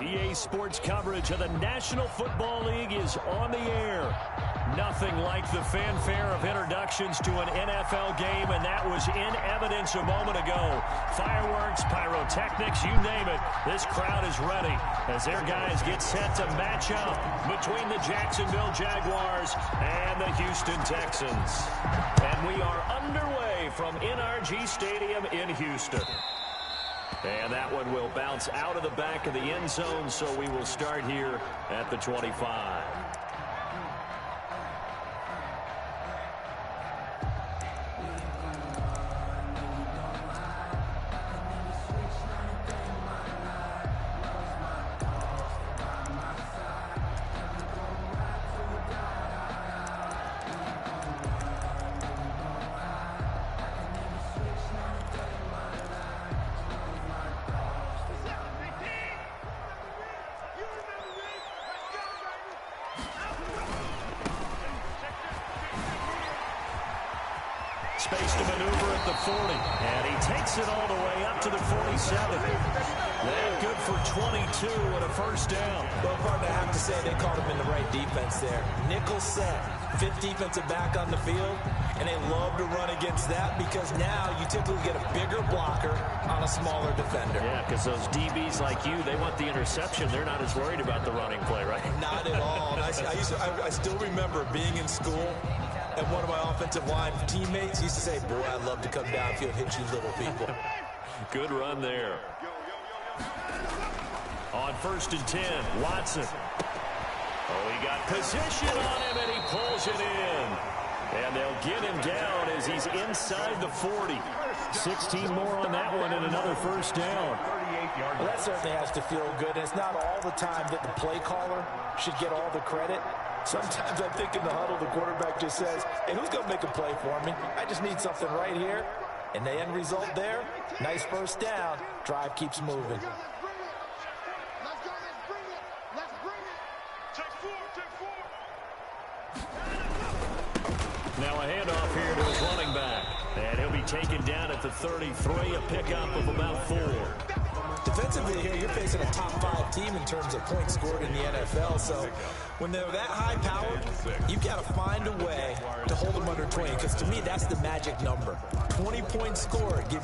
EA Sports coverage of the National Football League is on the air. Nothing like the fanfare of introductions to an NFL game, and that was in evidence a moment ago. Fireworks, pyrotechnics, you name it. This crowd is ready as their guys get set to match up between the Jacksonville Jaguars and the Houston Texans. And we are underway from NRG Stadium in Houston. And that one will bounce out of the back of the end zone, so we will start here at the 25. Space to maneuver at the 40, and he takes it all the way up to the 47. They're good for 22 and a first down. Well, partner, I have to say they called him in the right defense there. Nickel set, fifth defensive back on the field, and they love to run against that because now you typically get a bigger blocker on a smaller defender. Yeah, because those DBs like you, they want the interception. They're not as worried about the running play, right? Not at all. I still remember being in school, and one of my offensive line teammates used to say, boy, I'd love to come downfield, hit you little people. Good run there. On 1st and 10, Watson. Oh, he got position on him, and he pulls it in. And they'll get him down as he's inside the 40. 16 more on that one and another first down. Well, that certainly has to feel good. And it's not all the time that the play caller should get all the credit. Sometimes I think in the huddle, the quarterback just says, hey, who's going to make a play for me? I just need something right here. And the end result there, nice first down. Drive keeps moving. Now a handoff here to his running back. And he'll be taken down at the 33, a pickup of about 4. Defensively here, you're facing a top 5 team in terms of points scored in the NFL. So when they're that high powered, you've got to find a way to hold them under 20. Because to me, that's the magic number. 20 points scored, you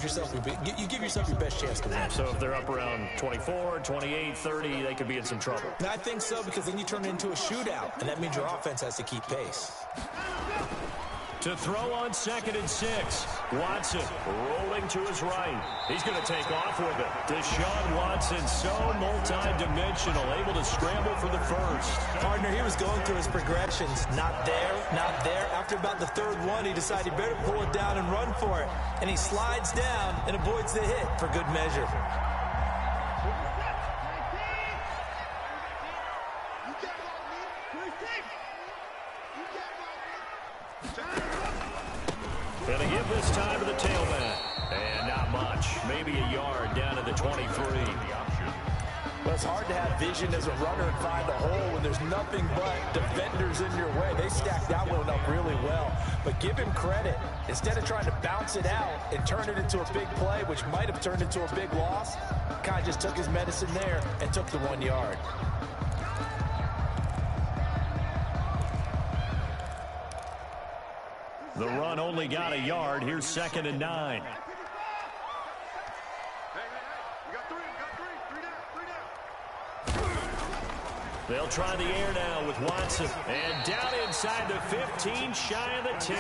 give yourself your best chance to win. So if they're up around 24, 28, 30, they could be in some trouble. And I think so, because then you turn it into a shootout, and that means your offense has to keep pace. To throw on 2nd and 6. Watson rolling to his right. He's going to take off with it. Deshaun Watson, so multi-dimensional, able to scramble for the first. Partner, he was going through his progressions. Not there, not there. After about the 3rd one, he decided he better pull it down and run for it. And he slides down and avoids the hit for good measure. Going to give this time to the tailback. And not much. Maybe a yard down to the 23. Well, it's hard to have vision as a runner and find a hole when there's nothing but defenders in your way. They stacked that one up really well. But give him credit. Instead of trying to bounce it out and turn it into a big play, which might have turned into a big loss, Kai just took his medicine there and took the 1 yard. The run only got a yard. Here's 2nd and 9. They'll try the air now with Watson. And down inside the 15, shy of the 10.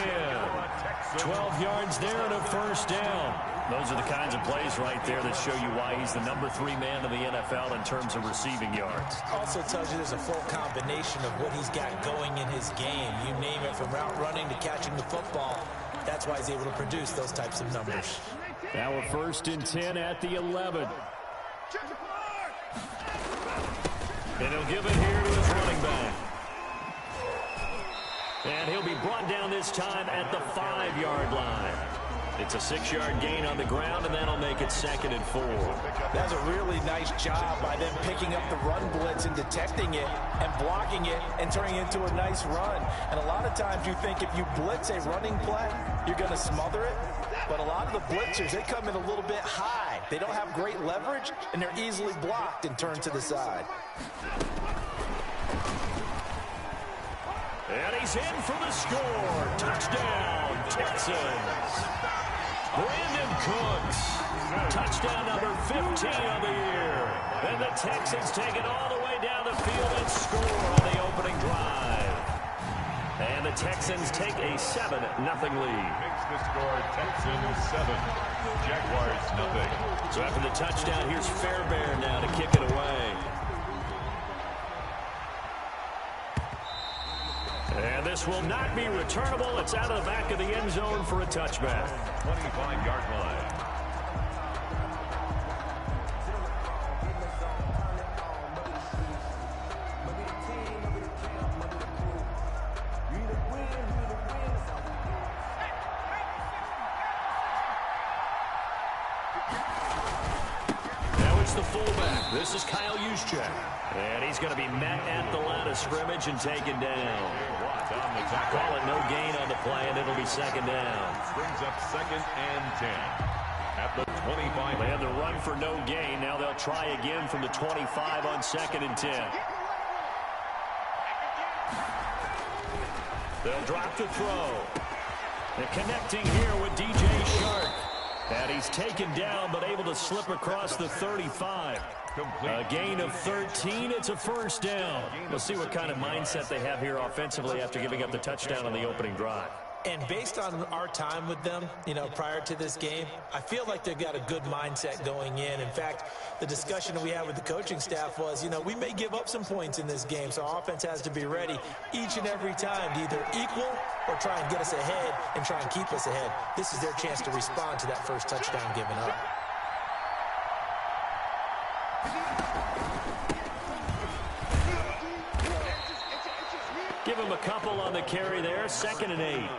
12 yards there and a first down. Those are the kinds of plays right there that show you why he's the number 3 man in the NFL in terms of receiving yards. Also tells you there's a full combination of what he's got going in his game. You name it, from route running to catching the football. That's why he's able to produce those types of numbers. Now a 1st and 10 at the 11. And he'll give it here to his running back. And he'll be brought down this time at the 5-yard line. It's a 6-yard gain on the ground, and that'll make it 2nd and 4. That's a really nice job by them picking up the run blitz and detecting it and blocking it and turning it into a nice run. And a lot of times you think if you blitz a running play, you're going to smother it. But a lot of the blitzers, they come in a little bit high. They don't have great leverage, and they're easily blocked and turned to the side. And he's in for the score. Touchdown, Texans. Brandon Cooks. Touchdown number 15 of the year. And the Texans take it all the way down the field and score on the opening drive. And the Texans take a 7-0 lead. Makes the score Texans 7, Jaguars 0. So after the touchdown, here's Fairbairn now to kick it away. And this will not be returnable. It's out of the back of the end zone for a touchback. 25-yard line. Now it's the fullback. This is Kyle Juszczyk. And he's going to be met at the line of scrimmage and taken down. Call it no gain on the play, and it'll be 2nd down. Brings up 2nd and 10 at the 25. They had the run for no gain. Now they'll try again from the 25 on 2nd and 10. They'll drop the throw. They're connecting here with DJ Shark. And he's taken down, but able to slip across the 35. A gain of 13. It's a 1st down. We'll see what kind of mindset they have here offensively after giving up the touchdown on the opening drive. And based on our time with them, prior to this game, I feel like they've got a good mindset going in. In fact, the discussion we had with the coaching staff was, we may give up some points in this game, so our offense has to be ready each and every time to either equal or try and get us ahead and try and keep us ahead. This is their chance to respond to that first touchdown given up. Give him a couple on the carry there. 2nd and 8.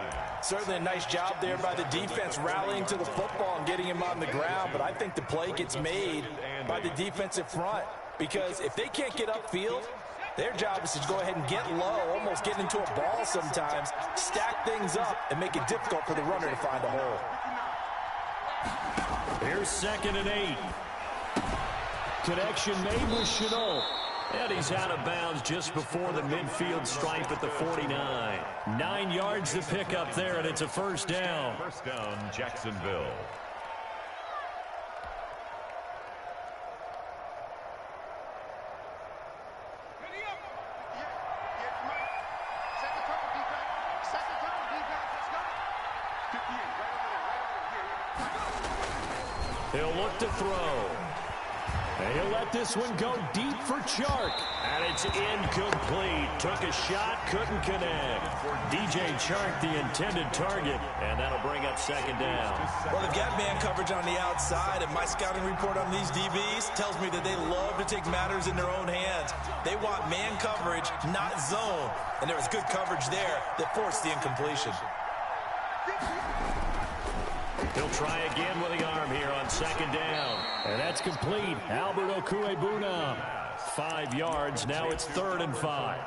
Certainly a nice job there by the defense rallying to the football and getting him on the ground, but I think the play gets made by the defensive front because if they can't get upfield, their job is to go ahead and get low, almost get into a ball sometimes, stack things up, and make it difficult for the runner to find a hole. Here's 2nd and 8. Connection made with Chenault. And he's out of bounds just before the midfield stripe at the 49. 9 yards to pick up there, and it's a 1st down. 1st down, Jacksonville. He'll look to throw. And he'll let this one go deep for Chark. And it's incomplete. Took a shot, couldn't connect. DJ Chark, the intended target. And that'll bring up 2nd down. Well, they've got man coverage on the outside, and my scouting report on these DBs tells me that they love to take matters in their own hands. They want man coverage, not zone. And there was good coverage there that forced the incompletion. He'll try again with the arm here on 2nd down. And that's complete. Albert Okuebuna. 5 yards. Now it's 3rd and 5.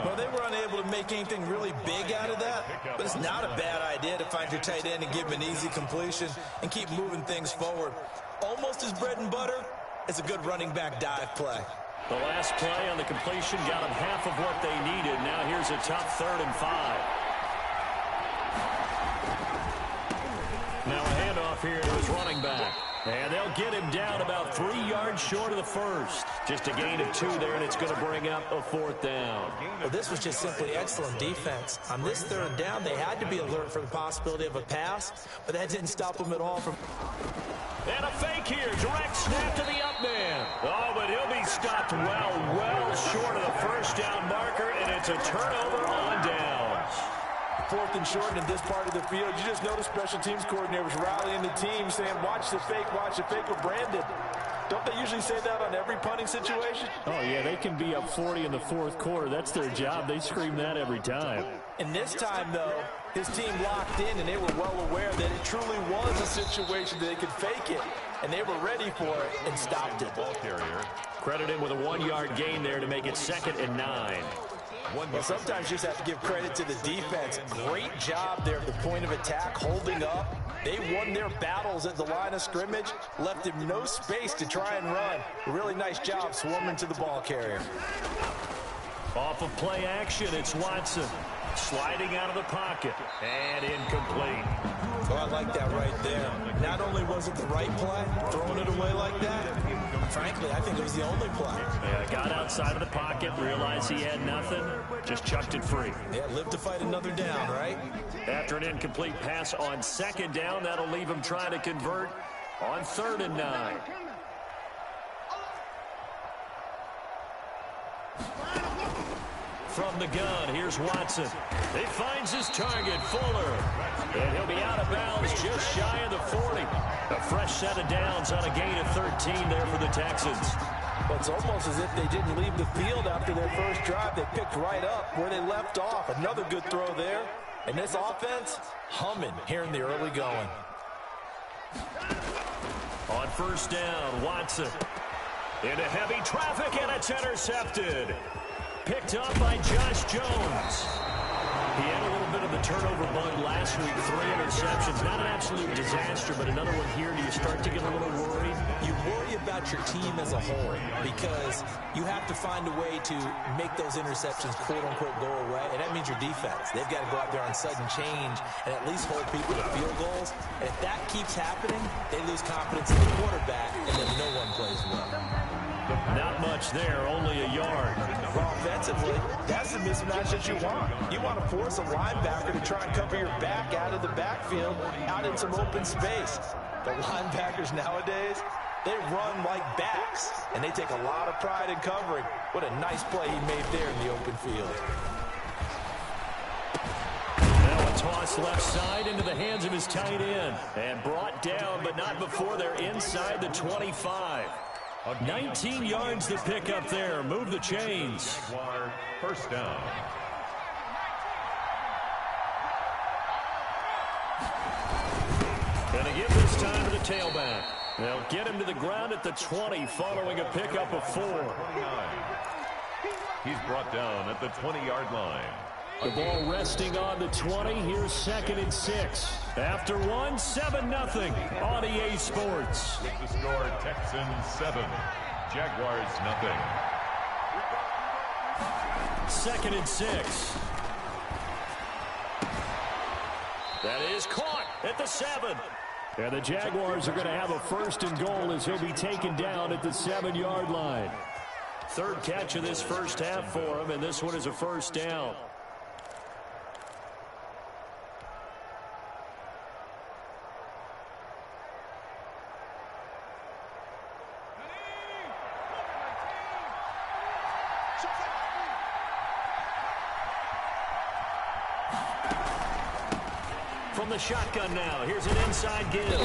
Well, they were unable to make anything really big out of that, but it's not a bad idea to find your tight end and give him an easy completion and keep moving things forward. Almost as bread and butter as a good running back dive play. The last play on the completion got them half of what they needed. Now here's a tough 3rd and 5. Now a handoff here to his running back. And they'll get him down about 3 yards short of the first. Just a gain of 2 there, and it's going to bring up a 4th down. Well, this was just simply excellent defense. On this 3rd down, they had to be alert for the possibility of a pass, but that didn't stop them at all from... And a fake here. Direct snap to the up man. Oh, but he'll be stopped well short of the 1st down marker, and it's a turnover on downs. 4th and short in this part of the field. You just notice special teams coordinators rallying the team saying, watch the fake with Brandon. Don't they usually say that on every punting situation? Oh, yeah, they can be up 40 in the 4th quarter. That's their job. They scream that every time. And this time, though, his team locked in, and they were well aware that it truly was a situation that they could fake it, and they were ready for it and stopped it. Ball carrier. Credit him with a 1-yard gain there to make it 2nd and 9. Well, sometimes you just have to give credit to the defense. Great job there at the point of attack, holding up. They won their battles at the line of scrimmage, left him no space to try and run. Really nice job swarming to the ball carrier. Off of play action, it's Watson. Sliding out of the pocket. And incomplete. Oh, I like that right there. Not only was it the right play, throwing it away like that, frankly, I think it was the only play. Yeah, got outside of the pocket, realized he had nothing, just chucked it free. Yeah, live to fight another down, right? After an incomplete pass on 2nd down, that'll leave him trying to convert on 3rd and 9. From the gun, here's Watson. He finds his target, Fuller. And he'll be out of bounds just shy of the 40. A fresh set of downs on a gain of 13 there for the Texans. Well, it's almost as if they didn't leave the field after their first drive. They picked right up where they left off. Another good throw there. And this offense, humming here in the early going. On 1st down, Watson. Into heavy traffic, and it's intercepted. Picked up by Josh Jones. He had a little bit of the turnover bug last week, 3 interceptions. Not an absolute disaster, but another one here. Do you start to get a little worried? You worry about your team as a whole because you have to find a way to make those interceptions, quote-unquote, go away, and that means your defense. They've got to go out there on sudden change and at least hold people to field goals. And if that keeps happening, they lose confidence in the quarterback, and then no one plays well. Not much there, only a yard. Well, offensively, that's the mismatch that you want. You want to force a linebacker to try and cover your back out of the backfield, out in some open space. The linebackers nowadays, they run like backs, and they take a lot of pride in covering. What a nice play he made there in the open field. Now a toss left side into the hands of his tight end. And brought down, but not before they're inside the 25. 19 yards to pick up there. Move the chains. Jaguar, 1st down. And they give this time to the tailback. They'll get him to the ground at the 20 following a pickup of 4. 29. He's brought down at the 20-yard line. The ball resting on the 20. Here's 2nd and 6. After 1, 7-0 on EA Sports. With the score, Texans 7, Jaguars 0. 2nd and 6. That is caught at the 7. And the Jaguars are going to have a 1st and goal as he'll be taken down at the 7-yard line. 3rd catch of this first half for him, and this one is a 1st down. From the shotgun now, here's an inside give.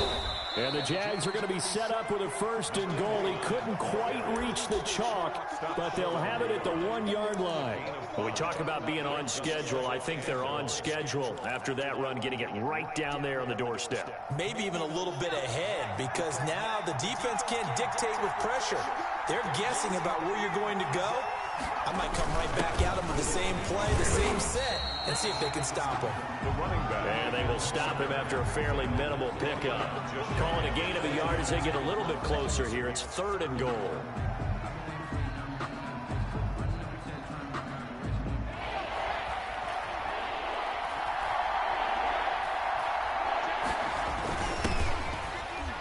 And the Jags are going to be set up with a 1st and goal. He couldn't quite reach the chalk, but they'll have it at the 1-yard line. When we talk about being on schedule, I think they're on schedule after that run, getting it right down there on the doorstep. Maybe even a little bit ahead because now the defense can't dictate with pressure. They're guessing about where you're going to go. I might come right back at them with the same play, the same set, and see if they can stop him. The running back. And they will stop him after a fairly minimal pickup. Calling a gain of a yard as they get a little bit closer here. It's 3rd and goal.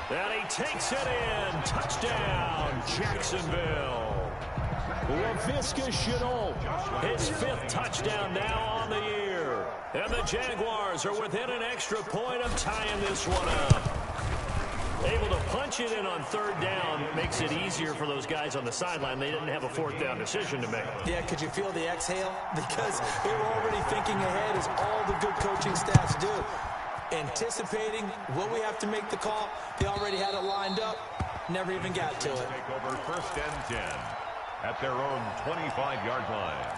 And he takes it in. Touchdown, Jacksonville. Laviska Shenault, his 5th touchdown now on the year. And the Jaguars are within an extra point of tying this one up. Able to punch it in on 3rd down makes it easier for those guys on the sideline. They didn't have a 4th down decision to make. Yeah, could you feel the exhale? Because they were already thinking ahead as all the good coaching staffs do. Anticipating, will we have to make the call? They already had it lined up. Never even got to it. Take over 1st and 10 at their own 25-yard line.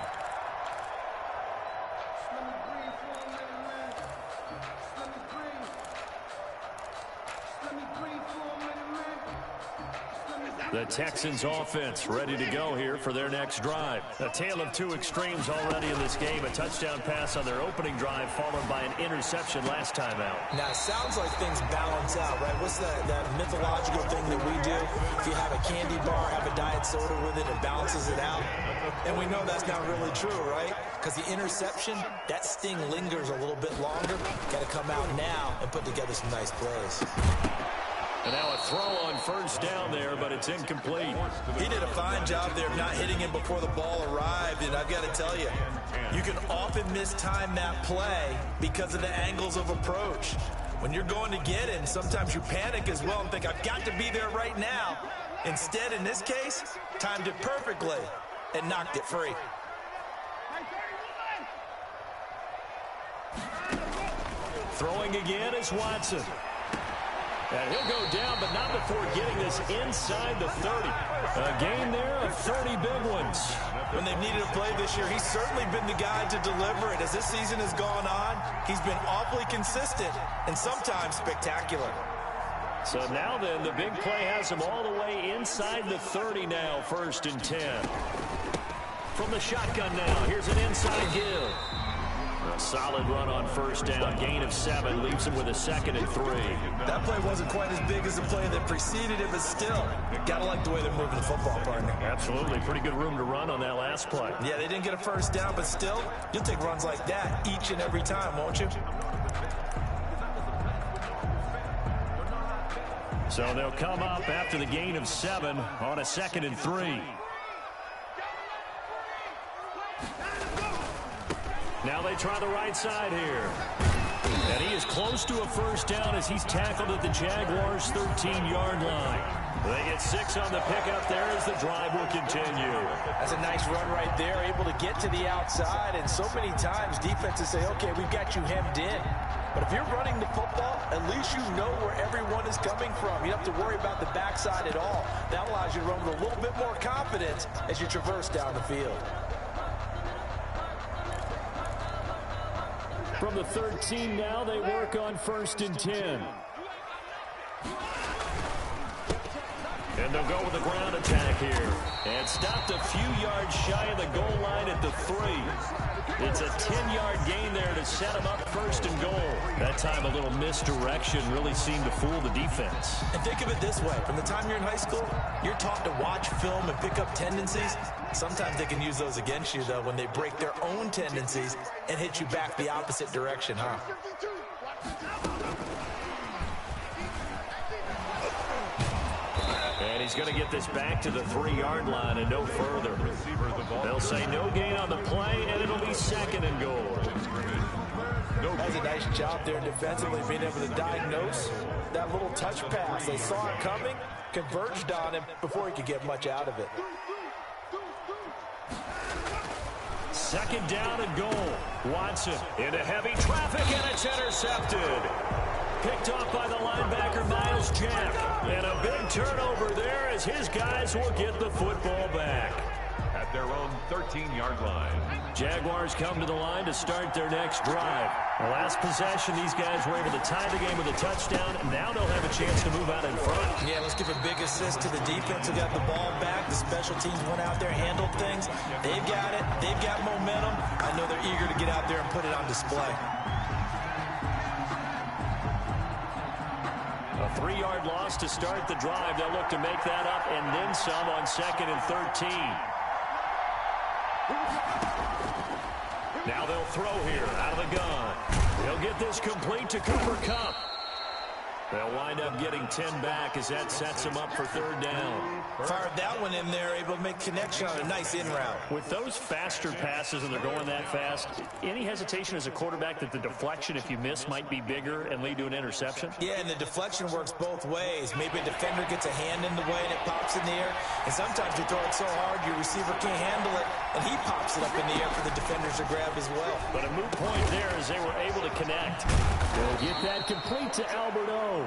The Texans offense ready to go here for their next drive. A tale of two extremes already in this game. A touchdown pass on their opening drive followed by an interception last time out. Now, it sounds like things balance out, right? What's that mythological thing that we do? If you have a candy bar, have a diet soda with it, it balances it out. And we know that's not really true, right? Because the interception, that sting lingers a little bit longer. Got to come out now and put together some nice plays. And now a throw on first down there, but it's incomplete. He did a fine job there of not hitting him before the ball arrived, and I've got to tell you, you can often mistime that play because of the angles of approach. When you're going to get it, sometimes you panic as well and think, I've got to be there right now. Instead, in this case, timed it perfectly and knocked it free. Throwing again is Watson. And he'll go down, but not before getting this inside the 30. A gain there of 30 big ones. When they've needed a play this year, he's certainly been the guy to deliver it. As this season has gone on, he's been awfully consistent and sometimes spectacular. So now then, the big play has him all the way inside the 30 now, 1st and 10. From the shotgun now, here's an inside give. A solid run on first down, gain of 7, leaves him with a 2nd and 3. That play wasn't quite as big as the play that preceded it, but still, gotta like the way they're moving the football, partner. Absolutely, pretty good room to run on that last play. Yeah, they didn't get a first down, but still, you'll take runs like that each and every time, won't you? So they'll come up after the gain of 7 on a 2nd and 3. Now they try the right side here. And he is close to a first down as he's tackled at the Jaguars' 13-yard line. They get 6 on the pickup there as the drive will continue. That's a nice run right there, able to get to the outside. And so many times defenses say, okay, we've got you hemmed in. But if you're running the football, at least you know where everyone is coming from. You don't have to worry about the backside at all. That allows you to run with a little bit more confidence as you traverse down the field. From the 13 now, they work on 1st and 10. And they'll go with the ground attack here. And stopped a few yards shy of the goal line at the 3. It's a 10-yard gain there to set them up 1st and goal. That time a little misdirection really seemed to fool the defense. And think of it this way. From the time you're in high school, you're taught to watch film and pick up tendencies. Sometimes they can use those against you, though, when they break their own tendencies and hit you back the opposite direction, huh? And he's going to get this back to the 3-yard line and no further. They'll say no gain on the play, and it'll be 2nd and goal. That's a nice job there defensively, being able to diagnose that little touch pass. They saw it coming, converged on him before he could get much out of it. 2nd down and goal. Watson into heavy traffic, and it's intercepted. Picked off by the linebacker, Miles Jack. And a big turnover there as his guys will get the football back. At their own 13-yard line. Jaguars come to the line to start their next drive. The last possession, these guys were able to tie the game with a touchdown. Now they'll have a chance to move out in front. Yeah, let's give a big assist to the defense who got the ball back. The special teams went out there, handled things. They've got it. They've got momentum. I know they're eager to get out there and put it on display. A 3-yard loss to start the drive. They'll look to make that up and then some on 2nd and 13. Now they'll throw here out of the gun. He'll get this complete to Cooper Kupp. They'll wind up getting 10 back as that sets them up for 3rd down. Fired that one in there, able to make connection on a nice in route. With those faster passes and they're going that fast, any hesitation as a quarterback that the deflection, if you miss, might be bigger and lead to an interception? Yeah, and the deflection works both ways. Maybe a defender gets a hand in the way and it pops in the air. And sometimes you throw it so hard your receiver can't handle it, and he pops it up in the air for the defenders to grab as well. But a moot point there as they were able to connect. They'll get that complete to Albert O.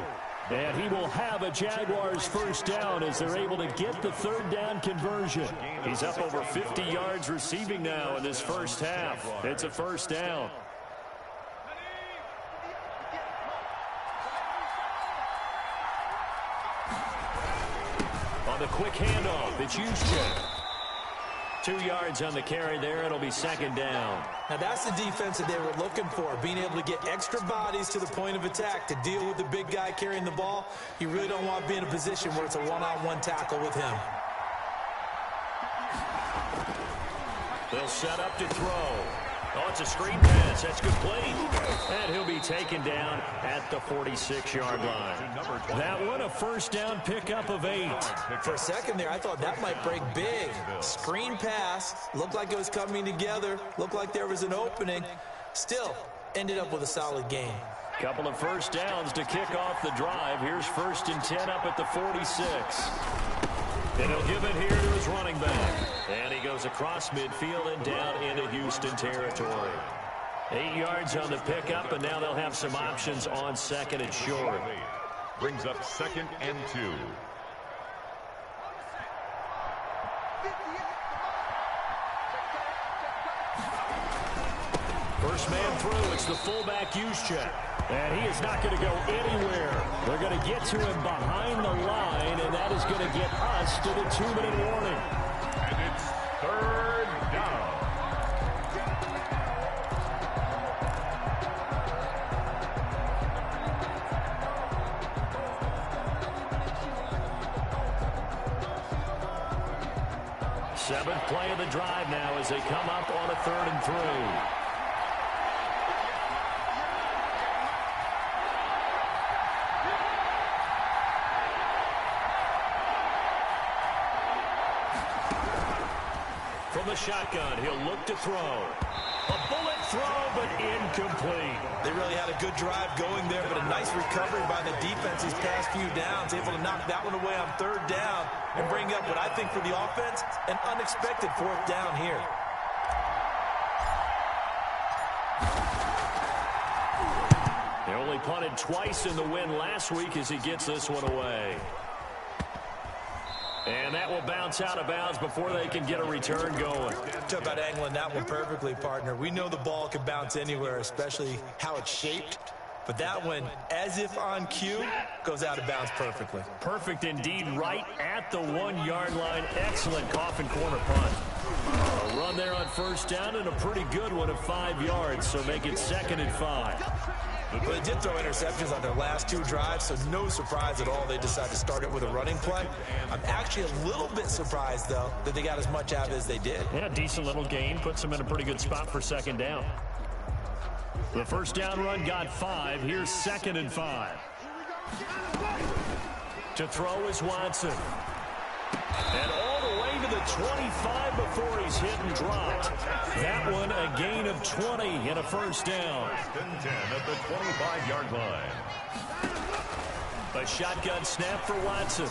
And he will have a Jaguars 1st down as they're able to get the 3rd down conversion. He's up over 50 yards receiving now in this first half. It's a 1st down. On the quick handoff. It's Juszczyk. 2 yards on the carry there. It'll be second down. Now that's the defense that they were looking for, being able to get extra bodies to the point of attack to deal with the big guy carrying the ball. You really don't want to be in a position where it's a one-on-one tackle with him. They'll set up to throw. Oh, it's a screen pass. That's complete. And he'll be taken down at the 46-yard line. That one, a first down pickup of 8. For a second there, I thought that might break big. Screen pass. Looked like it was coming together. Looked like there was an opening. Still, ended up with a solid game. Couple of first downs to kick off the drive. Here's 1st and 10 up at the 46. And he'll give it here to his running back. And he goes across midfield and down into Houston territory. 8 yards on the pickup, and now they'll have some options on 2nd and short. Brings up 2nd and 2. First man through, it's the fullback Juszczyk. And he is not going to go anywhere. They're going to get to him behind the line, and that is going to get us to the 2-minute warning. And it's 3rd down. Seventh play of the drive now as they come up on a 3rd and 3. From the shotgun, he'll look to throw. A bullet throw, but incomplete. They really had a good drive going there, but a nice recovery by the defense these past few downs, able to knock that one away on 3rd down and bring up what I think for the offense, an unexpected 4th down here. They only punted twice in the win last week as he gets this one away. And that will bounce out of bounds before they can get a return going. Talk about angling that one perfectly, partner. We know the ball can bounce anywhere, especially how it's shaped. But that one, as if on cue, goes out of bounds perfectly. Perfect indeed, right at the 1-yard line. Excellent coffin corner punt. A run there on 1st down and a pretty good one of 5 yards, so make it 2nd and 5. But they did throw interceptions on their last 2 drives, so no surprise at all they decided to start it with a running play. I'm actually a little bit surprised, though, that they got as much out as they did. Yeah, decent little gain. Puts them in a pretty good spot for 2nd down. The 1st down run got 5. Here's 2nd and 5. To throw is Watson. And all the way to the 25 before he's hit and dropped. That one a gain of 20 and a 1st down. 10 at the 25-yard line. A shotgun snap for Watson.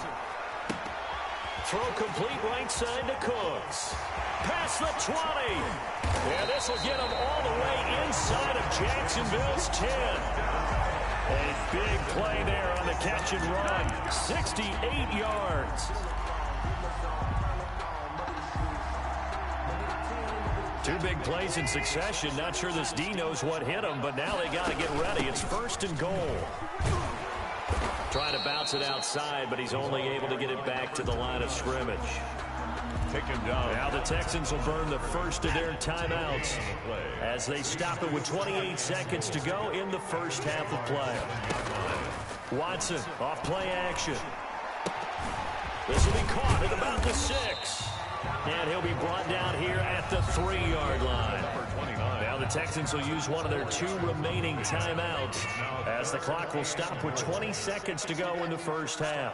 Throw complete right side to Cooks. Past the 20. Yeah, this will get him all the way inside of Jacksonville's 10. A big play there on the catch and run. 68 yards. 2 big plays in succession. Not sure this D knows what hit him, but now they got to get ready. It's 1st and goal. Trying to bounce it outside, but he's only able to get it back to the line of scrimmage. Taken down. Now the Texans will burn the first of their timeouts as they stop it with 28 seconds to go in the 1st half of play. Watson off play action. This will be caught at about the 6. And he'll be brought down here at the 3-yard line. Now the Texans will use one of their 2 remaining timeouts as the clock will stop with 20 seconds to go in the 1st half.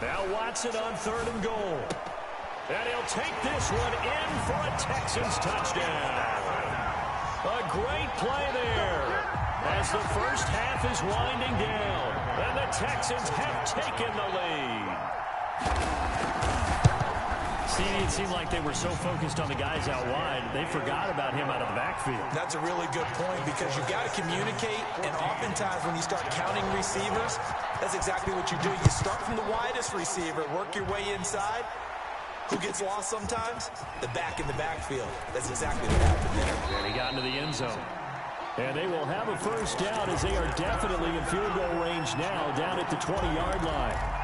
Now Watson on 3rd and goal. And he'll take this one in for a Texans touchdown. A great play there as the 1st half is winding down. And the Texans have taken the lead. See, it seemed like they were so focused on the guys out wide, they forgot about him out of the backfield. That's a really good point because you've got to communicate, and oftentimes when you start counting receivers, that's exactly what you do. You start from the widest receiver, work your way inside. who gets lost sometimes? The back in the backfield. That's exactly what happened there. And he got into the end zone. And they will have a first down as they are definitely in field goal range now, down at the 20-yard line.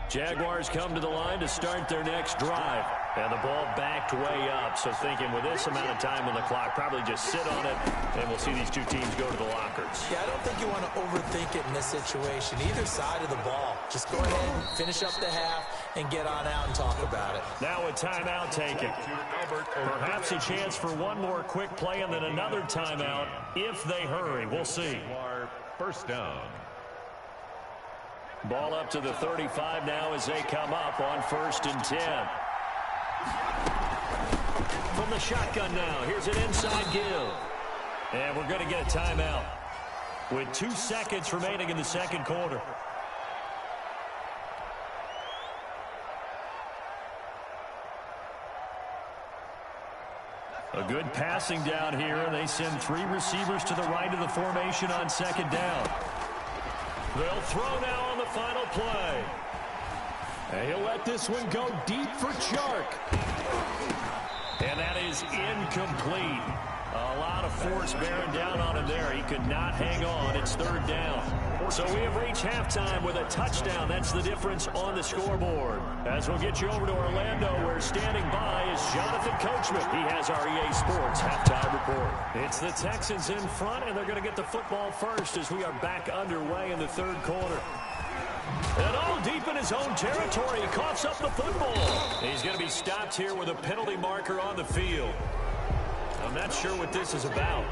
Jaguars come to the line to start their next drive. And the ball backed way up. So thinking with this amount of time on the clock, probably just sit on it, and we'll see these two teams go to the lockers. Yeah, I don't think you want to overthink it in this situation. Either side of the ball. Just go ahead and finish up the half and get on out and talk about it. Now a timeout taken. Perhaps a chance for one more quick play and then another timeout if they hurry. We'll see. First down. Ball up to the 35 now as they come up on 1st and 10. From the shotgun now, here's an inside give. And we're going to get a timeout with 2 seconds remaining in the second quarter. A good passing down here, and they send 3 receivers to the right of the formation on 2nd down. They'll throw now on the final play. And he'll let this one go deep for Chark. And that is incomplete. A lot of force bearing down on him there. He could not hang on. It's 3rd down. So we have reached halftime with a touchdown. That's the difference on the scoreboard. As we'll get you over to Orlando, where standing by is Jonathan Coachman. He has our EA Sports halftime report. It's the Texans in front, and they're going to get the football first as we are back underway in the 3rd quarter. And all deep in his own territory, he coughs up the football. He's going to be stopped here with a penalty marker on the field. I'm not sure what this is about.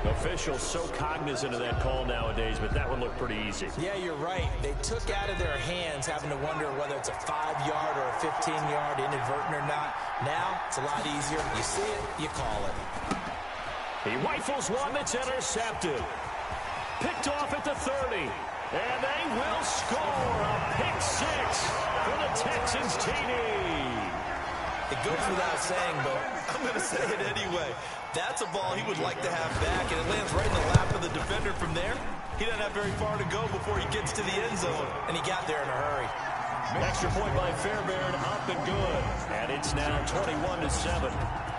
Officials so cognizant of that call nowadays, but that one looked pretty easy. Yeah, you're right. They took out of their hands having to wonder whether it's a 5-yard or a 15-yard, inadvertent or not. Now, it's a lot easier. You see it, you call it. He rifles one that's intercepted. Picked off at the 30. And they will score a pick 6 for the Texans TD. It goes without saying, but I'm going to say it anyway. That's a ball he would like to have back, and it lands right in the lap of the defender from there. He doesn't have very far to go before he gets to the end zone, and he got there in a hurry. Extra point by Fairbairn, up and good. And it's now 21-7.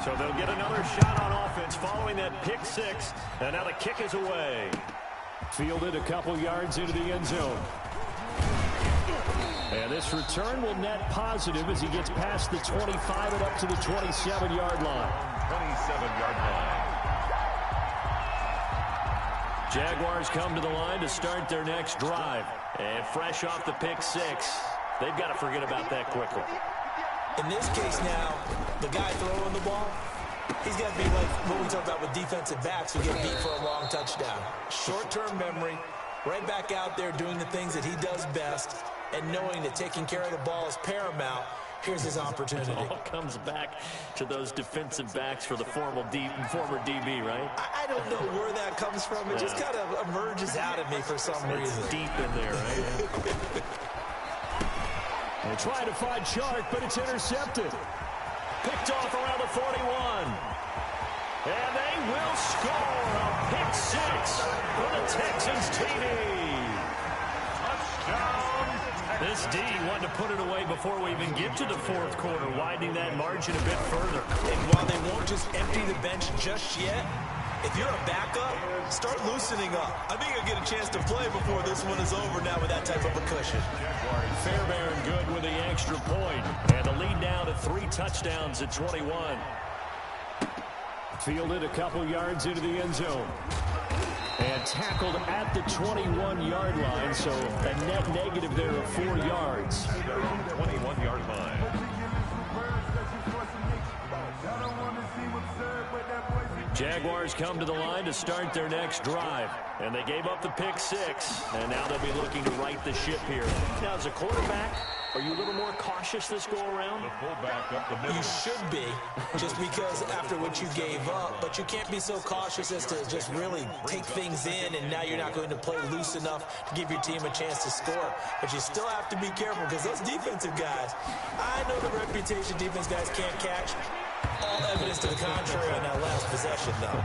So they'll get another shot on offense following that pick 6, and now the kick is away. Fielded a couple yards into the end zone. And this return will net positive as he gets past the 25 and up to the 27-yard line. 27-yard line. Jaguars come to the line to start their next drive. And fresh off the pick 6, they've got to forget about that quickly. In this case now, the guy throwing the ball, he's got to be like what we talk about with defensive backs who get beat for a long touchdown. Short-term memory, right back out there doing the things that he does best, and knowing that taking care of the ball is paramount. Here's his opportunity. It all comes back to those defensive backs for the former DB, right? I don't know where that comes from. It just kind of emerges out of me for some reason. It's deep in there, right? They're trying to find Chark, but it's intercepted. Picked off around the 41. And they will score a pick 6 for the Texans TD. Touchdown. This D wanted to put it away before we even get to the 4th quarter, widening that margin a bit further. And while they won't just empty the bench just yet, if you're a backup, start loosening up. I think you'll get a chance to play before this one is over now with that type of a cushion. Fairbairn good with the extra point. And the lead now to 3 touchdowns at 21. Fielded a couple yards into the end zone. And tackled at the 21-yard line, so a net negative there of 4 yards. 21-yard line. Jaguars come to the line to start their next drive. And they gave up the pick 6, and now they'll be looking to right the ship here. Now, as a quarterback, Are you a little more cautious this go-around? The fullback up the middle. You should be, just because after what you gave up, but you can't be so cautious as to just really take things in, and now you're not going to play loose enough to give your team a chance to score. But you still have to be careful, because those defensive guys, I know the reputation defense guys can't catch. All evidence to the contrary on that last possession, though.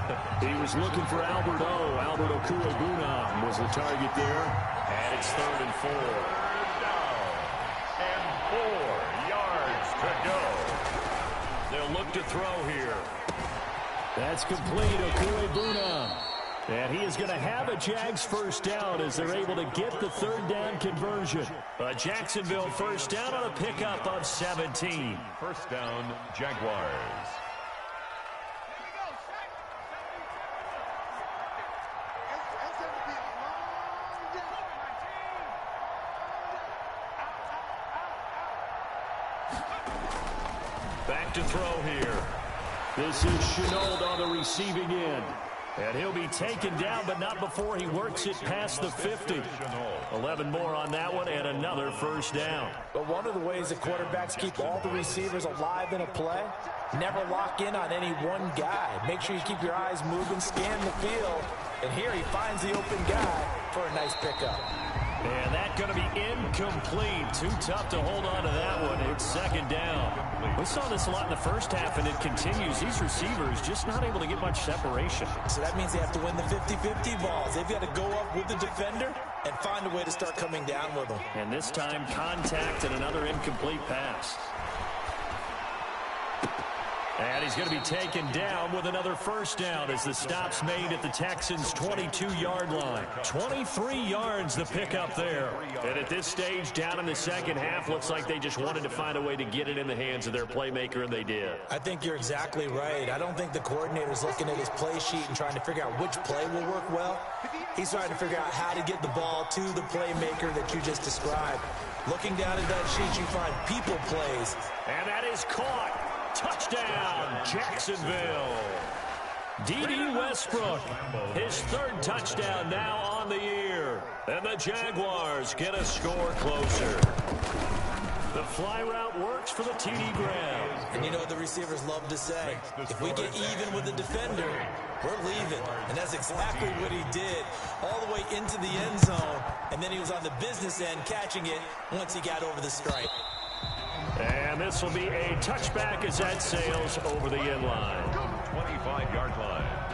He was looking for Albert Okuebuna was the target there. And it's 3rd and 4. Down. And 4 yards to go. They'll look to throw here. That's complete, Okuebuna. And he is going to have a Jags first down as they're able to get the 3rd down conversion. But Jacksonville first down on a pickup of 17. First down, Jaguars. Back to throw here. This is Shenault on the receiving end. And he'll be taken down, but not before he works it past the 50. 11 more on that one, and another first down. But one of the ways that quarterbacks keep all the receivers alive in a play, never lock in on any one guy. Make sure you keep your eyes moving, scan the field. And here he finds the open guy for a nice pickup. And that's going to be incomplete. Too tough to hold on to that one. It's 2nd down. We saw this a lot in the first half, and it continues. These receivers just not able to get much separation. So that means they have to win the 50-50 balls. They've got to go up with the defender and find a way to start coming down with them. And this time, contact and another incomplete pass. And he's going to be taken down with another first down as the stop's made at the Texans' 22-yard line. 23 yards the pickup there. And at this stage, down in the second half, looks like they just wanted to find a way to get it in the hands of their playmaker, and they did. I think you're exactly right. I don't think the coordinator's looking at his play sheet and trying to figure out which play will work well. He's trying to figure out how to get the ball to the playmaker that you just described. Looking down at that sheet, you find people plays. And that is caught. Touchdown, Jacksonville. D.D. Westbrook, his 3rd touchdown now on the year. And the Jaguars get a score closer. The fly route works for the TD grab. And you know what the receivers love to say? If we get even with the defender, we're leaving. And that's exactly what he did, all the way into the end zone. And then he was on the business end catching it once he got over the stripe. And this will be a touchback as that sails over the end line. 25-yard line.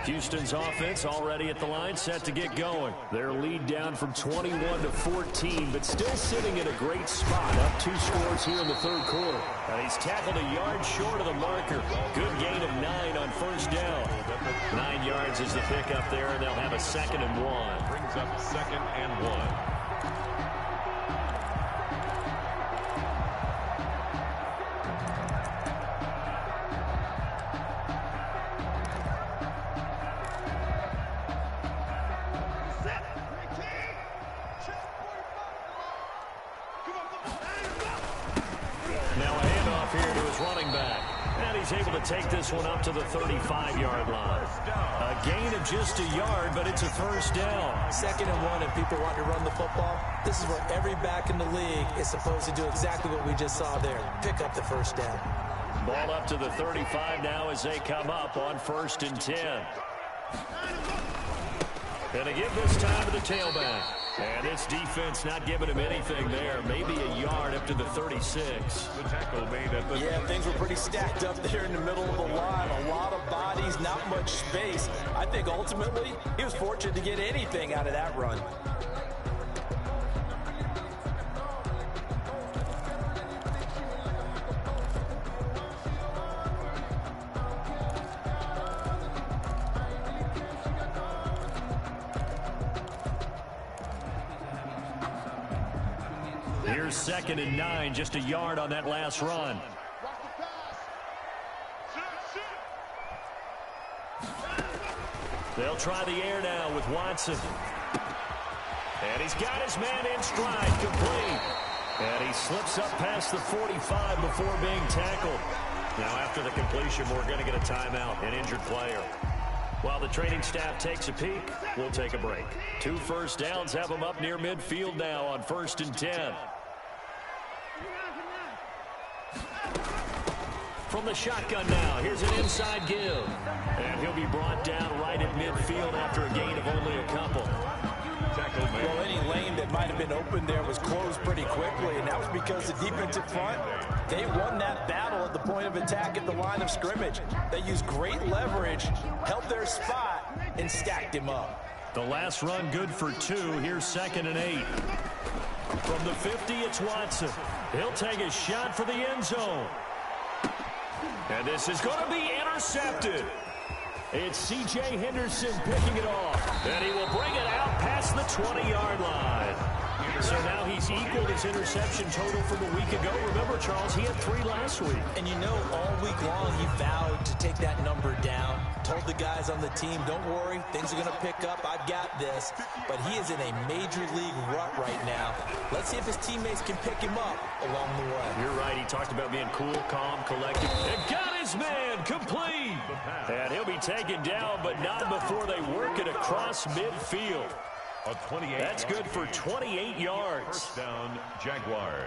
Houston's offense already at the line, set to get going. Their lead down from 21 to 14, but still sitting in a great spot. Up 2 scores here in the 3rd quarter. And he's tackled a yard short of the marker. Good gain of 9 on first down. 9 yards is the pickup there, and they'll have a 2nd and 1. Brings up 2nd and 1. Take this one up to the 35-yard line. A gain of just a yard, but it's a first down. 2nd and 1, and people want to run the football. This is where every back in the league is supposed to do exactly what we just saw there. Pick up the first down. Ball up to the 35 now as they come up on 1st and 10. And they give this time to the tailback. And this defense not giving him anything there. Maybe a yard up to the 36. The tackle made at the... Yeah, things were pretty stacked up there in the middle of the line. A lot of bodies, not much space. I think ultimately he was fortunate to get anything out of that run. Here's 2nd and 9, just a yard on that last run. They'll try the air now with Watson. And he's got his man in stride, complete. And he slips up past the 45 before being tackled. Now after the completion, we're going to get a timeout, an injured player. While the training staff takes a peek, we'll take a break. 2 first downs have them up near midfield now on 1st and 10. From the shotgun now, here's an inside give. And he'll be brought down right at midfield after a gain of only a couple. Well, any lane that might have been open there was closed pretty quickly, and that was because the defensive front, they won that battle at the point of attack at the line of scrimmage. They used great leverage, held their spot, and stacked him up. The last run good for 2. Here's 2nd and 8. From the 50, it's Watson. He'll take a shot for the end zone. And this is going to be intercepted. It's C.J. Henderson picking it off. And he will bring it out past the 20-yard line. So now he's equaled his interception total from a week ago. Remember, Charles, he had 3 last week. And you know, all week long he vowed to take that number down. Told the guys on the team, don't worry, things are going to pick up. I've got this. But he is in a major league rut right now. Let's see if his teammates can pick him up along the way. You're right. He talked about being cool, calm, collected. And got his man complete. And he'll be taken down, but not before they work it across midfield. That's good for 28 yards. First down, Jaguars.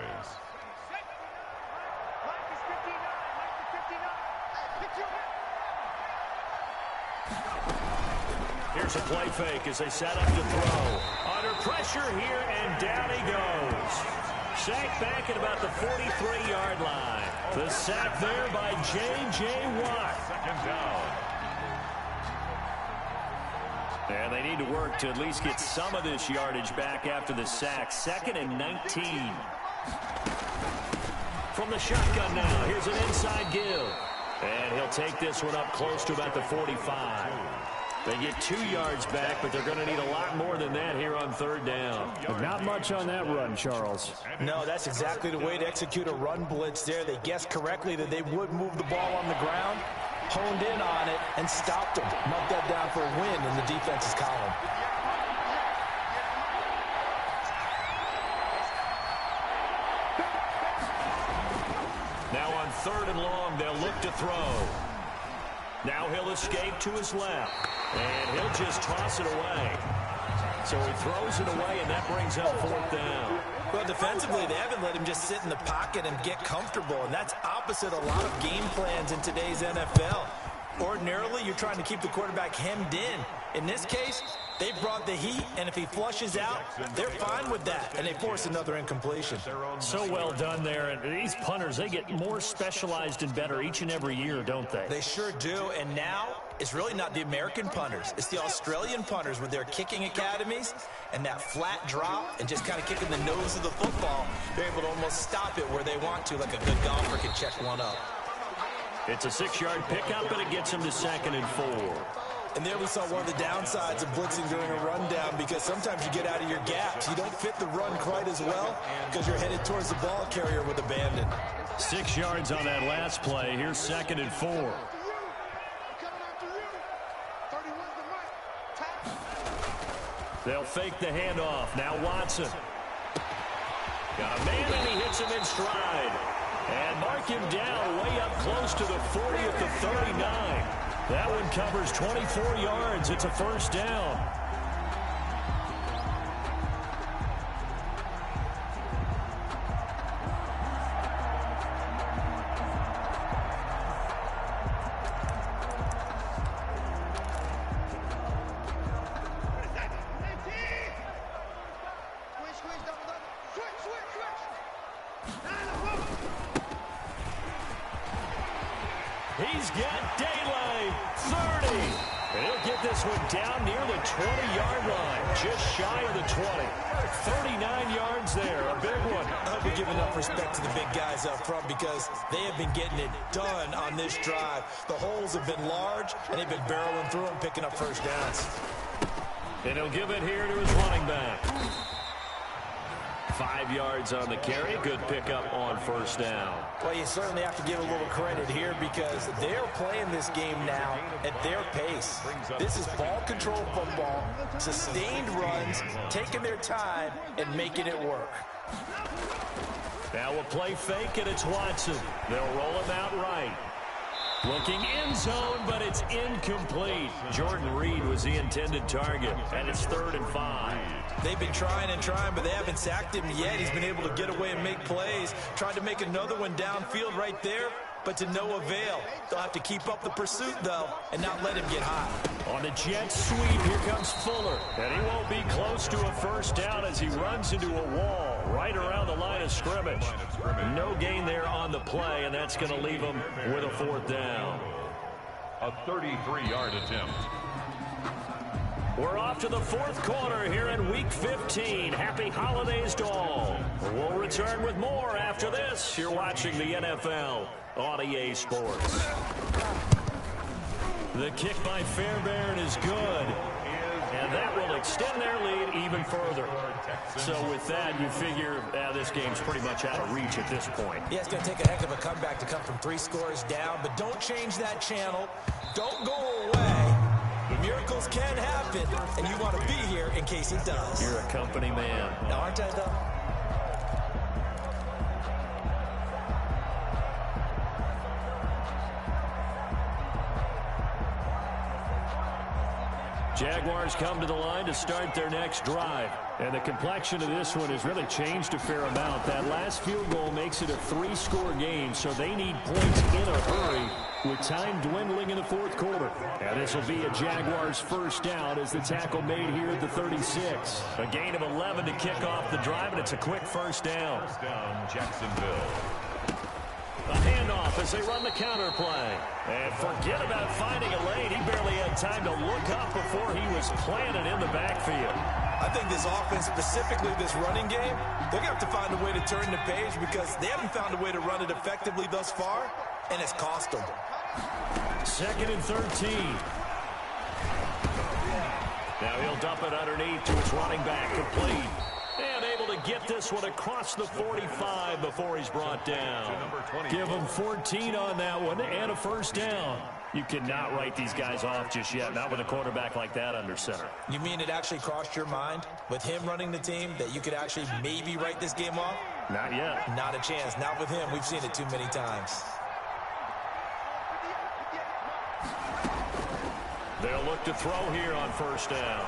Here's a play fake as they set up to throw. Under pressure here, and down he goes. Sacked back at about the 43-yard line. The sack there by J.J. Watt. 2nd down. And they need to work to at least get some of this yardage back after the sack. 2nd and 19. From the shotgun now, here's an inside give. And he'll take this one up close to about the 45. They get 2 yards back, but they're going to need a lot more than that here on 3rd down. But not much on that run, Charles. No, that's exactly the way to execute a run blitz there. They guessed correctly that they would move the ball on the ground, honed in on it, and stopped them. Marked that down for a win in the defense's column. Now on 3rd and long, they'll look to throw. Now he'll escape to his left, and he'll just toss it away. So he throws it away, and that brings up 4th down. Well, defensively, they haven't let him just sit in the pocket and get comfortable, and that's opposite a lot of game plans in today's NFL. Ordinarily, you're trying to keep the quarterback hemmed in. In this case, they brought the heat, and if he flushes out, they're fine with that, and they force another incompletion. So well done there, and these punters, they get more specialized and better each and every year, don't they? They sure do, and now it's really not the American punters. It's the Australian punters with their kicking academies and that flat drop and just kind of kicking the nose of the football. They're able to almost stop it where they want to, like a good golfer can check one up. It's a 6-yard pickup, and it gets him to 2nd and 4. And there we saw one of the downsides of blitzing during a rundown, because sometimes you get out of your gaps. You don't fit the run quite as well because you're headed towards the ball carrier with abandon. 6 yards on that last play. Here's 2nd and 4. They'll fake the handoff. Now Watson. Got a man, and he hits him in stride. And mark him down way up close to the 40 at the 39. That one covers 24 yards. It's a 1st down. He's got daylight. 30. And he'll get this one down near the 20-yard line. Just shy of the 20. 39 yards there. A big one. I hope we give enough respect to the big guys up front, because they have been getting it done on this drive. The holes have been large, and they've been barreling through them, picking up 1st downs. And he'll give it here to his running back. 5 yards on the carry. Good pickup on 1st down. Well, you certainly have to give a little credit here, because they're playing this game now at their pace. This is ball control football, sustained runs, taking their time, and making it work. Now a play fake, and it's Watson. They'll roll him out right. Looking end zone, but it's incomplete. Jordan Reed was the intended target, and it's 3rd and 5. They've been trying and trying, but they haven't sacked him yet. He's been able to get away and make plays. Tried to make another one downfield right there, but to no avail. They'll have to keep up the pursuit, though, and not let him get hot. On the jet sweep, here comes Fuller. And he won't be close to a first down as he runs into a wall right around the line of scrimmage. No gain there on the play, and that's going to leave him with a 4th down. A 33-yard attempt. We're off to the 4th quarter here in Week 15. Happy holidays to all. We'll return with more after this. You're watching the NFL on EA Sports. The kick by Fairbairn is good, and that will extend their lead even further. So with that, you figure this game's pretty much out of reach at this point. Yeah, it's going to take a heck of a comeback to come from 3 scores down, but don't change that channel. Don't go away. Miracles can happen, and you want to be here in case it does. You're a company man. Now, aren't I, though? Jaguars come to the line to start their next drive. And the complexion of this one has really changed a fair amount. That last field goal makes it a 3-score game, so they need points in a hurry with time dwindling in the 4th quarter. And this will be a Jaguars first down as the tackle made here at the 36. A gain of 11 to kick off the drive, and it's a quick first down. First down, Jacksonville. A handoff as they run the counter play. And forget about finding a lane. He barely had time to look up before he was planted in the backfield. I think this offense, specifically this running game, they're going to have to find a way to turn the page because they haven't found a way to run it effectively thus far, and it's cost them. 2nd and 13. Now he'll dump it underneath to his running back, complete. And able to get this one across the 45 before he's brought down. Give him 14 on that one and a first down. You cannot write these guys off just yet, not with a quarterback like that under center. You mean it actually crossed your mind with him running the team that you could actually maybe write this game off? Not yet. Not a chance. Not with him. We've seen it too many times. They'll look to throw here on first down.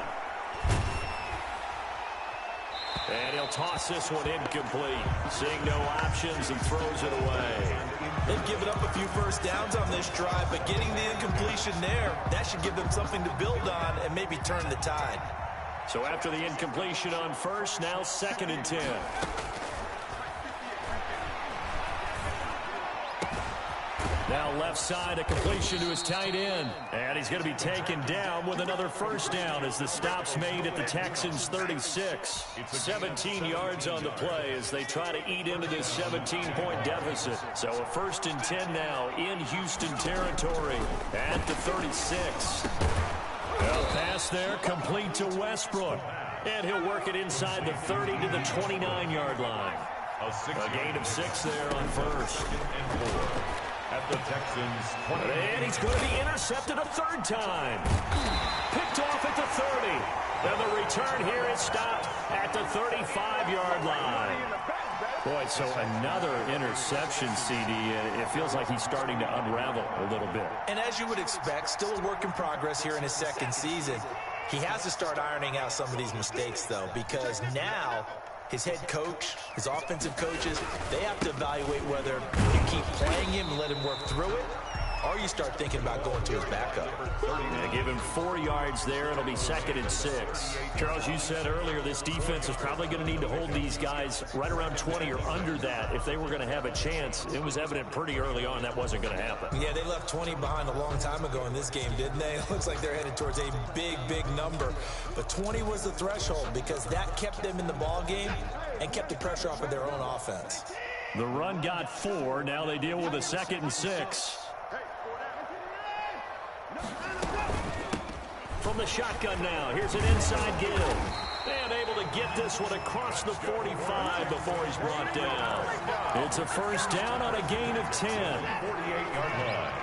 And he'll toss this one incomplete. Seeing no options and throws it away. They've given up a few first downs on this drive, but getting the incompletion there, that should give them something to build on and maybe turn the tide. So after the incompletion on first, now 2nd and 10. Now left side, a completion to his tight end. And he's going to be taken down with another first down as the stop's made at the Texans' 36. 17 yards on the play as they try to eat into this 17-point deficit. So a 1st and 10 now in Houston territory at the 36. Well, pass there, complete to Westbrook. And he'll work it inside the 30 to the 29-yard line. A gain of 6 there on first. And 4. At the Texans' 20. And he's going to be intercepted a 3rd time. Picked off at the 30. And the return here is stopped at the 35-yard line. Boy, so another interception, CD. It feels like he's starting to unravel a little bit. And as you would expect, still a work in progress here in his 2nd season. He has to start ironing out some of these mistakes, though, because now his head coach, his offensive coaches, they have to evaluate whether you keep playing him and let him work through it, or you start thinking about going to his backup. They give him 4 yards there. It'll be 2nd and 6. Charles, you said earlier this defense is probably going to need to hold these guys right around 20 or under that if they were going to have a chance. It was evident pretty early on that wasn't going to happen. Yeah, they left 20 behind a long time ago in this game, didn't they? It looks like they're headed towards a big, big number. But 20 was the threshold because that kept them in the ball game and kept the pressure off of their own offense. The run got 4. Now they deal with a 2nd and 6. From the shotgun now, here's an inside give. And able to get this one across the 45 before he's brought down. It's a first down on a gain of 10. 48-yard line.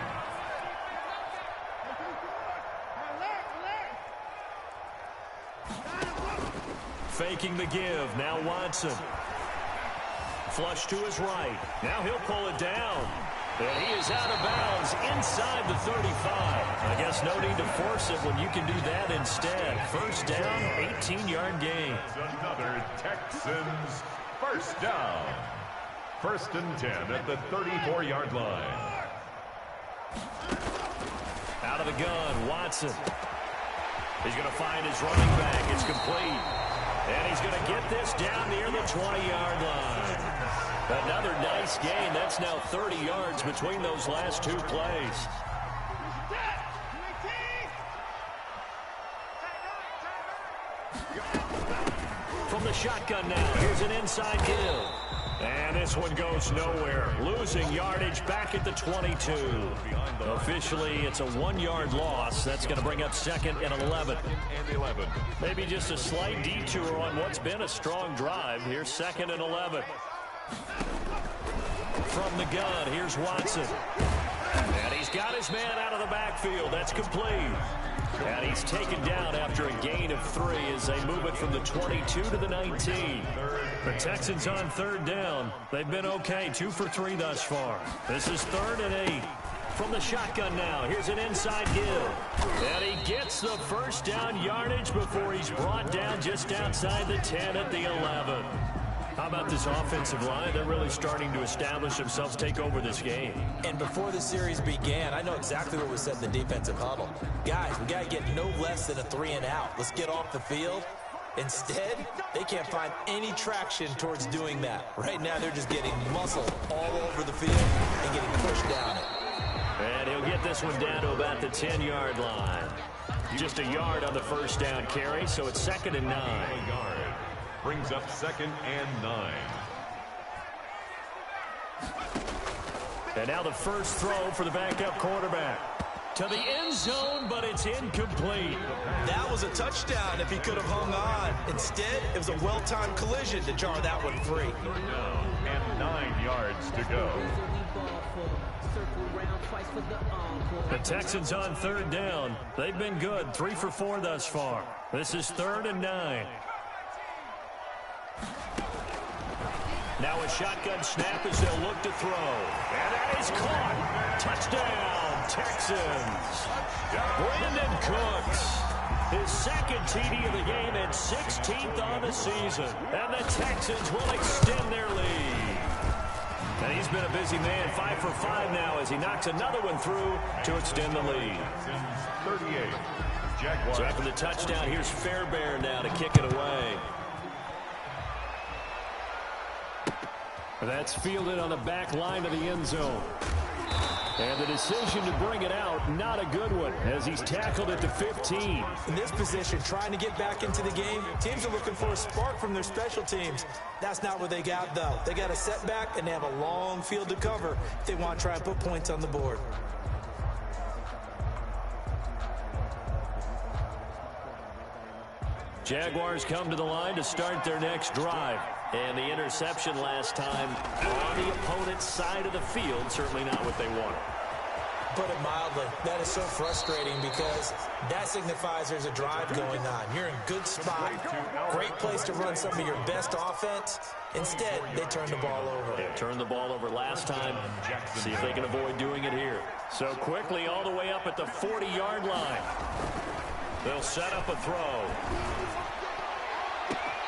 Faking the give. Now Watson. Flush to his right. Now he'll pull it down. And he is out of bounds inside the 35. I guess no need to force it when you can do that instead. First down, 18-yard gain. Another Texans first down. First and 10 at the 34-yard line. Out of the gun, Watson. He's going to find his running back. It's complete. And he's going to get this down near the 20-yard line. Another nice gain. That's now 30 yards between those last two plays. From the shotgun now, here's an inside give. And this one goes nowhere. Losing yardage back at the 22. Officially, it's a 1-yard loss. That's going to bring up second and 11. Maybe just a slight detour on what's been a strong drive. Here's second and 11. From the gun, here's Watson. And he's got his man out of the backfield. That's complete. And he's taken down after a gain of 3 as they move it from the 22 to the 19. The Texans on third down. They've been okay, 2 for 3 thus far. This is 3rd and 8. From the shotgun now, here's an inside give. And he gets the first down yardage before he's brought down just outside the 10 at the 11. How about this offensive line? They're really starting to establish themselves, take over this game. And before the series began, I know exactly what was said in the defensive huddle. Guys, we got to get no less than a 3 and out. Let's get off the field. Instead, they can't find any traction towards doing that. Right now, they're just getting muscle all over the field and getting pushed down it. And he'll get this one down to about the 10-yard line. Just a yard on the first down carry, so it's 2nd and 9. Brings up 2nd and 9. And now the first throw for the backup quarterback. To the end zone, but it's incomplete. That was a touchdown if he could have hung on. Instead, it was a well-timed collision to jar that one free. 3rd down and 9 yards to go. The Texans on third down. They've been good, 3 for 4 thus far. This is 3rd and 9. Now a shotgun snap as they'll look to throw. And that is caught. Touchdown, Texans. Brandon Cooks, his 2nd TD of the game and 16th on the season. And the Texans will extend their lead. And he's been a busy man, 5 for 5 now as he knocks another one through to extend the lead. 38. Jaguars. So after the touchdown, here's Fairbairn now to kick it away. That's fielded on the back line of the end zone. And the decision to bring it out, not a good one, as he's tackled at the 15. In this position, trying to get back into the game, teams are looking for a spark from their special teams. That's not what they got, though. They got a setback, and they have a long field to cover if they want to try and put points on the board. Jaguars come to the line to start their next drive. And the interception last time on the opponent's side of the field, certainly not what they wanted. Put it mildly, that is so frustrating because that signifies there's a drive going on. You're in good spot, great place to run some of your best offense. Instead, they turn the ball over. They turned the ball over last time. See if they can avoid doing it here. So quickly all the way up at the 40-yard line. They'll set up a throw.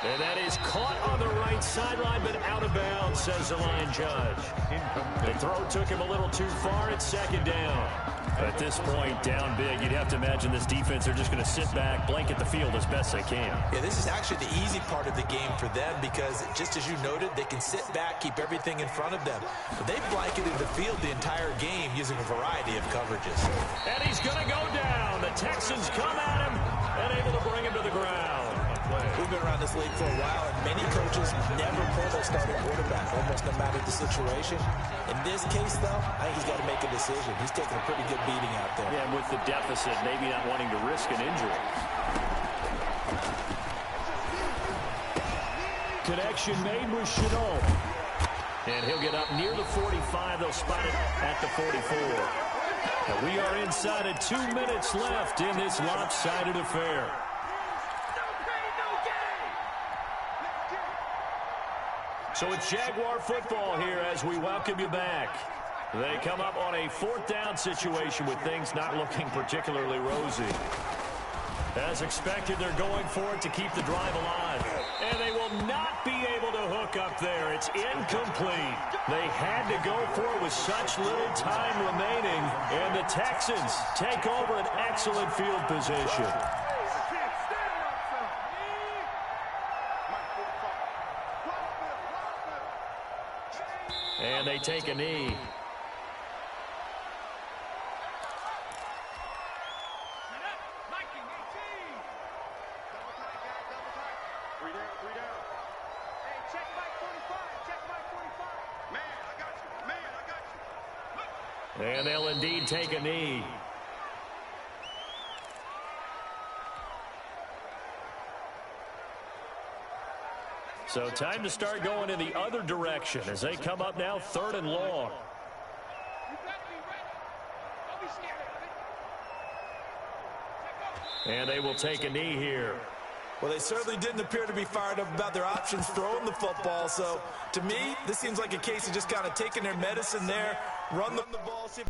And that is caught on the right sideline, but out of bounds, says the line judge. The throw took him a little too far. It's 2nd down. At this point, down big, you'd have to imagine this defense are just going to sit back, blanket the field as best they can. Yeah, this is actually the easy part of the game for them because, just as you noted, they can sit back, keep everything in front of them. But they've blanketed the field the entire game using a variety of coverages. And he's going to go down. The Texans come at him and able to bring him to the ground. We've been around this league for a while, and many coaches never pull their starting quarterback, almost no matter the situation. In this case, though, I think he's got to make a decision. He's taking a pretty good beating out there. Yeah, and with the deficit, maybe not wanting to risk an injury. Connection made with Chenault. And he'll get up near the 45. They'll spot it at the 44. And we are inside of 2 minutes left in this lopsided affair. So it's Jaguar football here as we welcome you back. They come up on a 4th down situation with things not looking particularly rosy. As expected, they're going for it to keep the drive alive. And they will not be able to hook up there. It's incomplete. They had to go for it with such little time remaining. And the Texans take over an excellent field position. And they take a knee. And they'll indeed take a knee. So time to start going in the other direction as they come up now 3rd and long. And they will take a knee here. Well, they certainly didn't appear to be fired up about their options throwing the football. So, to me, this seems like a case of just kind of taking their medicine there, run the ball, see if